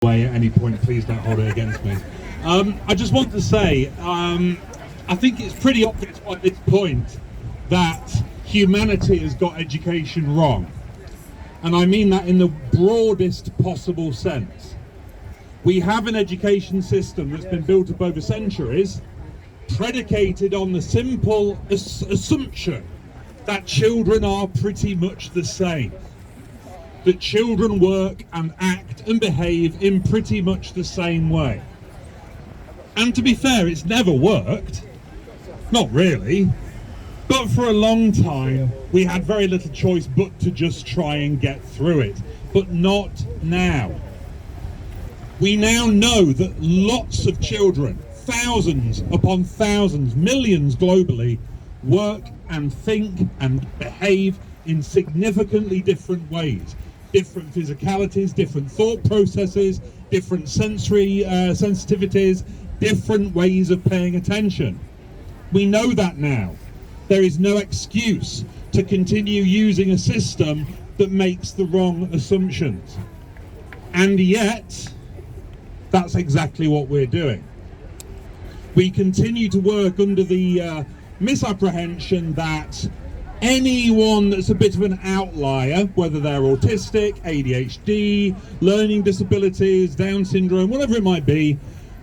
Way at any point, please don't hold it against me. I just want to say, I think it's pretty obvious by this point that humanity has got education wrong. And I mean that in the broadest possible sense. We have an education system that's been built up over centuries, predicated on the simple assumption that children are pretty much the same. That children work and act and behave in pretty much the same way. And to be fair, it's never worked. Not really. But for a long time, we had very little choice but to just try and get through it. But not now. We now know that lots of children, thousands upon thousands, millions globally, work and think and behave in significantly different ways. Different physicalities, different thought processes, different sensory sensitivities, different ways of paying attention. We know that now. There is no excuse to continue using a system that makes the wrong assumptions. And yet, that's exactly what we're doing. We continue to work under the misapprehension that anyone that's a bit of an outlier, whether they're autistic, ADHD, learning disabilities, Down syndrome, whatever it might be,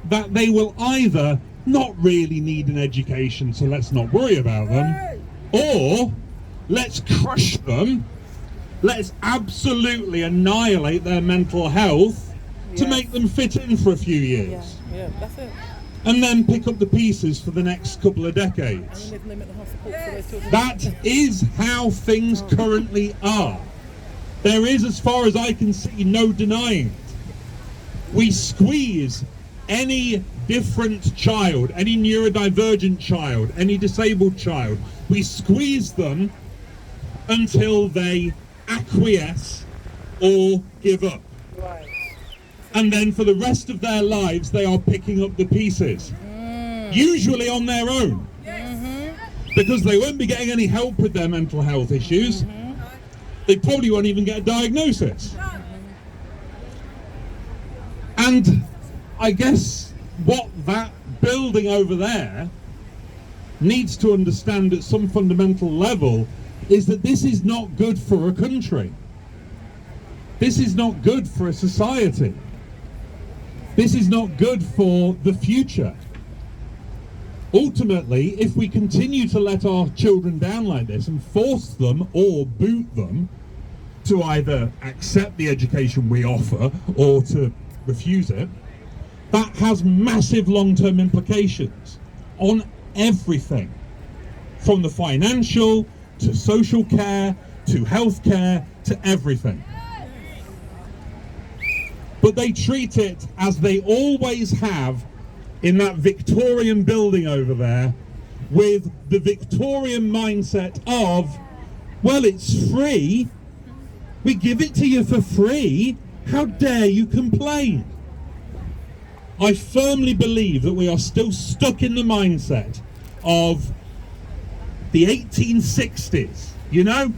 that they will either not really need an education, so let's not worry about them, or let's crush them, let's absolutely annihilate their mental health to make them fit in for a few years. Yeah, that's it. And then pick up the pieces for the next couple of decades. That is how things currently are. There is, as far as I can see, no denying it. We squeeze any different child, any neurodivergent child, any disabled child, we squeeze them until they acquiesce or give up. Right. And then for the rest of their lives, they are picking up the pieces, usually on their own, because they won't be getting any help with their mental health issues. They probably won't even get a diagnosis. And I guess what that building over there needs to understand at some fundamental level is that this is not good for a country. This is not good for a society. This is not good for the future. Ultimately, if we continue to let our children down like this and force them or boot them to either accept the education we offer or to refuse it, that has massive long-term implications on everything, from the financial to social care to healthcare to everything. But they treat it as they always have in that Victorian building over there, with the Victorian mindset of, well, it's free, we give it to you for free, how dare you complain? I firmly believe that we are still stuck in the mindset of the 1860s, you know,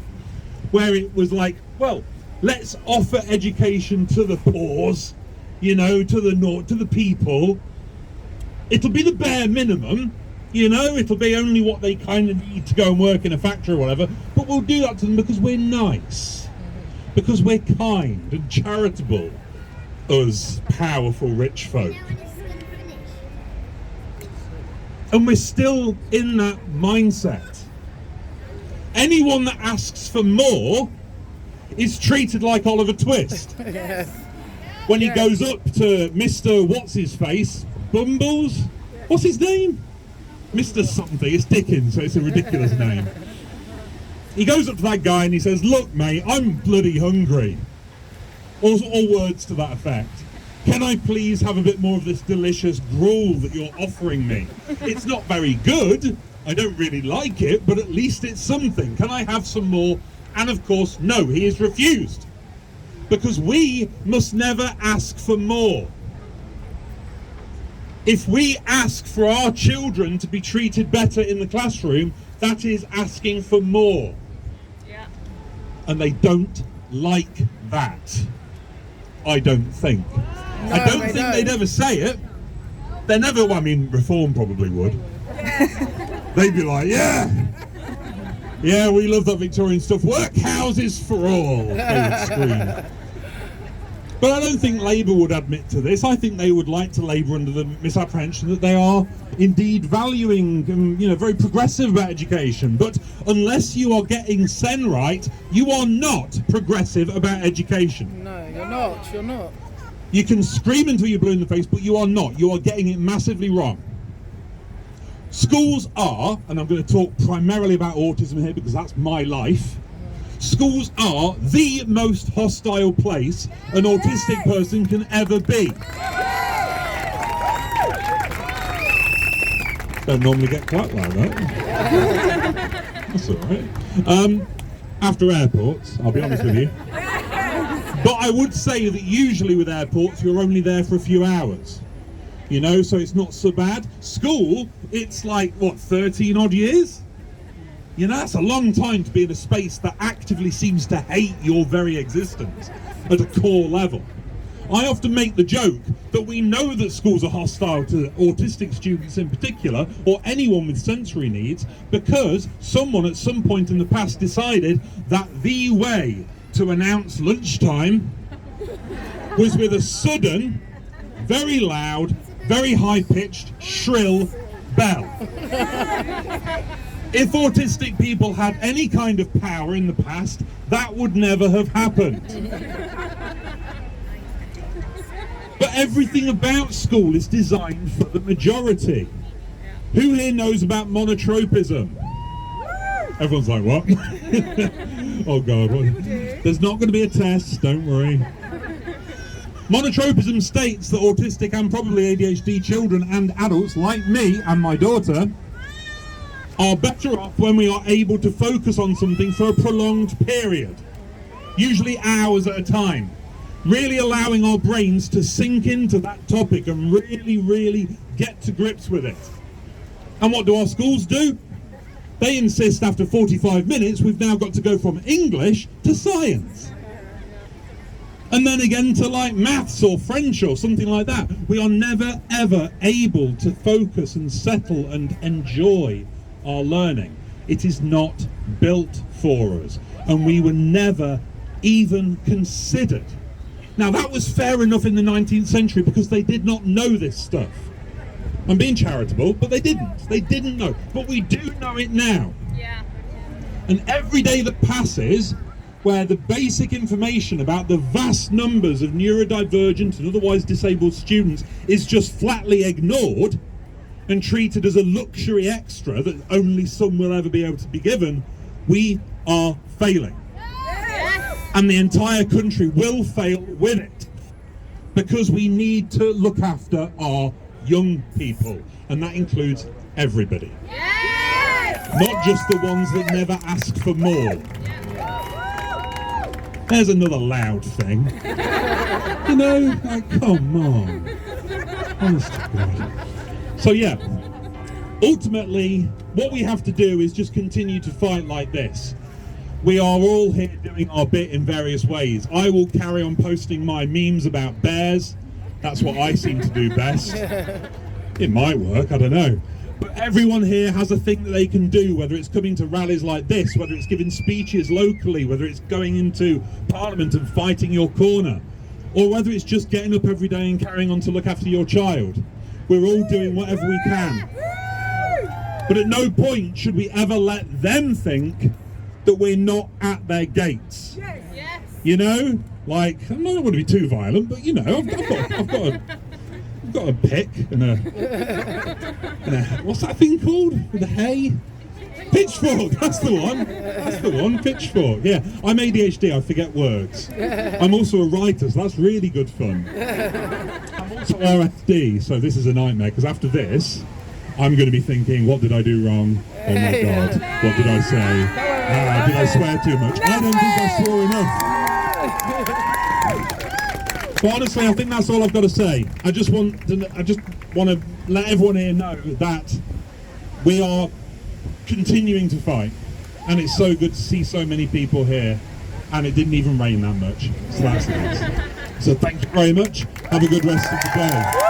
where it was like, well, let's offer education to the poors, you know, to the people. It'll be the bare minimum, you know, it'll be only what they kind of need to go and work in a factory or whatever, but we'll do that to them because we're nice, because we're kind and charitable, us powerful rich folk. And we're still in that mindset. Anyone that asks for more is treated like Oliver Twist. Yes. When he goes up to Mr. What's-his-face, Bumbles? What's his name? Mr. something, it's Dickens, so it's a ridiculous name. He goes up to that guy and he says, look mate, I'm bloody hungry. Or words to that effect. Can I please have a bit more of this delicious gruel that you're offering me? It's not very good, I don't really like it, but at least it's something. Can I have some more? And of course, no, he is refused. Because we must never ask for more. If we ask for our children to be treated better in the classroom, that is asking for more. Yeah. And they don't like that, I don't think. No, I don't think they'd ever say it. They never, well, I mean, Reform probably would. They'd be like, yeah, we love that Victorian stuff. Workhouses for all, they would scream. But I don't think Labour would admit to this. I think they would like to labour under the misapprehension that they are indeed valuing, very progressive about education. But unless you are getting Sen right, you are not progressive about education. No, you're not. You can scream until you're blue in the face, but you are not. You are getting it massively wrong. Schools are, and I'm going to talk primarily about autism here because that's my life, schools are the most hostile place an autistic person can ever be. Don't normally get quite like that. That's alright. After airports, I'll be honest with you. But I would say that usually with airports, you're only there for a few hours. So it's not so bad. School, it's like, 13 odd years? That's a long time to be in a space that actively seems to hate your very existence at a core level. I often make the joke that we know that schools are hostile to autistic students in particular, or anyone with sensory needs, because someone at some point in the past decided that the way to announce lunchtime was with a sudden, very loud, very high-pitched, shrill bell. If autistic people had any kind of power in the past, that would never have happened. But everything about school is designed for the majority. Who here knows about monotropism? Everyone's like, what? Oh God, what? There's not going to be a test, don't worry. Monotropism states that autistic and probably ADHD children and adults like me and my daughter are better off when we are able to focus on something for a prolonged period, usually hours at a time, really allowing our brains to sink into that topic and really get to grips with it. And what do our schools do? They insist after 45 minutes we've now got to go from English to science. And then again to like maths or French or something like that. We are never ever able to focus and settle and enjoy our learning. It is not built for us, and we were never even considered. Now that was fair enough in the 19th century because they did not know this stuff. I'm being charitable, but they didn't know. But we do know it now. Yeah. And every day that passes where the basic information about the vast numbers of neurodivergent and otherwise disabled students is just flatly ignored and treated as a luxury extra that only some will ever be able to be given, we are failing. Yes. And the entire country will fail with it because we need to look after our young people, and that includes everybody. Yes. Not just the ones that never ask for more. There's another loud thing. Like, come on. Honest to God. So yeah, ultimately, what we have to do is just continue to fight like this. We are all here doing our bit in various ways. I will carry on posting my memes about bears. That's what I seem to do best. It might work, I don't know. But everyone here has a thing that they can do, whether it's coming to rallies like this, whether it's giving speeches locally, whether it's going into Parliament and fighting your corner, or whether it's just getting up every day and carrying on to look after your child. We're all doing whatever we can. But at no point should we ever let them think that we're not at their gates. Yes. Like, I'm not going to be too violent, but I've got a pick and a what's that thing called with the hay? Pitchfork. That's the one. Pitchfork. Yeah, I'm ADHD. I forget words. I'm also a writer, so that's really good fun. I'm also RFD, so this is a nightmare because after this, I'm going to be thinking, what did I do wrong? Oh my God, what did I say? Did I swear too much? I don't think I swore enough. But honestly, I think that's all I've got to say. I just want to let everyone here know that we are continuing to fight, and it's so good to see so many people here, and it didn't even rain that much, so that's nice. So thank you very much. Have a good rest of the day.